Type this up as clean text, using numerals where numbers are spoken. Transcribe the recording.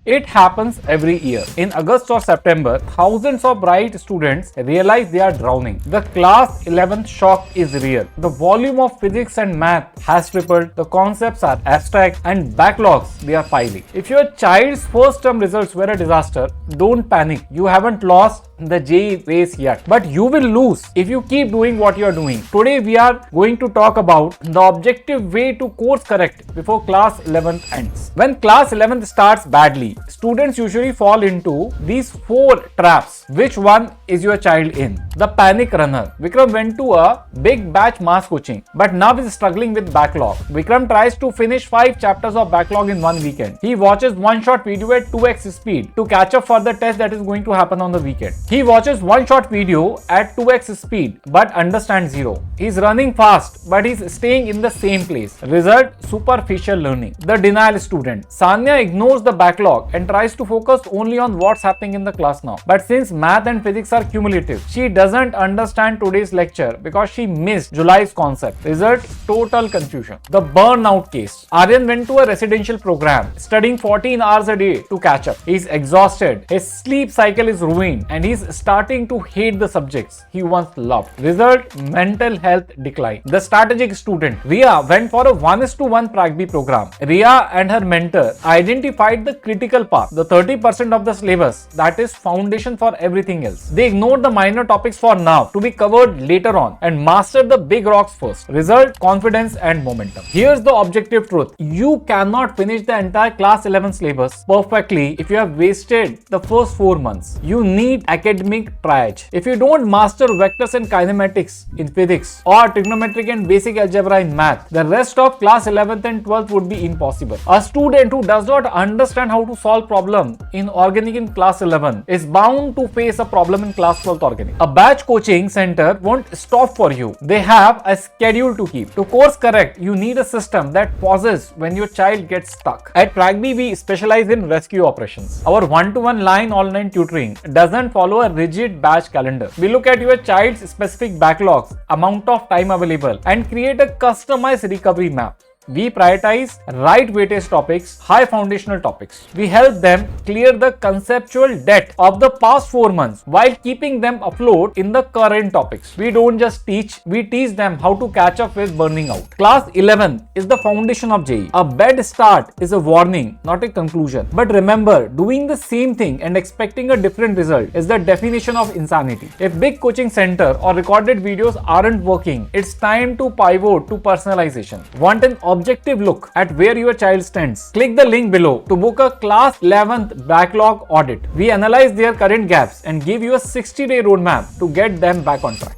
It happens every year. In August or September, thousands of bright students realize they are drowning. The class 11th shock is real. The volume of physics and math has tripled. The concepts are abstract and backlogs they are piling. If your child's first term results were a disaster, don't panic. You haven't lost the JEE race yet, but you will lose if you keep doing what you are doing. Today we are going to talk about the objective way to course correct before class 11th ends. When class 11th starts badly, students usually fall into these 4 traps. Which one is your child in? The panic runner. Vikram went to a big batch mass coaching, but now is struggling with backlog. Vikram tries to finish 5 chapters of backlog in one weekend. He watches one short video at 2x speed to catch up for the test that is going to happen on the weekend. He watches one short video at 2x speed but understands 0. He's running fast but he's staying in the same place. Result: superficial learning. The denial student. Sanya ignores the backlog and tries to focus only on what's happening in the class now. But since math and physics are cumulative, she doesn't understand today's lecture because she missed July's concept. Result: total confusion. The burnout case. Aryan went to a residential program, studying 14 hours a day to catch up. He's exhausted, his sleep cycle is ruined, and he's starting to hate the subjects he once loved. Result: mental health decline. The strategic student. Ria went for a 1:1 Pragby program. Ria and her mentor identified the critical part, the 30% of the syllabus that is foundation for everything else. They ignored the minor topics for now to be covered later on and mastered the big rocks first. Result: confidence and momentum. Here's the objective truth. You cannot finish the entire class 11 syllabus perfectly if you have wasted the first 4 months. You need academic triage. If you don't master vectors and kinematics in physics or trigonometry and basic algebra in math, the rest of class 11th and 12th would be impossible. A student who does not understand how to solve problem in organic in class 11 is bound to face a problem in class 12th organic. A batch coaching center won't stop for you. They have a schedule to keep. To course correct, you need a system that pauses when your child gets stuck. At Pragby, we specialize in rescue operations. Our one-to-one line online tutoring doesn't follow a rigid batch calendar. We look at your child's specific backlogs, amount of time available, and create a customized recovery map. We prioritize right weightage topics, high foundational topics. We help them clear the conceptual debt of the past 4 months while keeping them afloat in the current topics. We don't just teach, we teach them how to catch up with burning out. Class 11 is the foundation of JEE. A bad start is a warning, not a conclusion. But remember, doing the same thing and expecting a different result is the definition of insanity. If big coaching center or recorded videos aren't working, it's time to pivot to personalization. Want an objective look at where your child stands? Click the link below to book a class 11th backlog audit. We analyze their current gaps and give you a 60-day roadmap to get them back on track.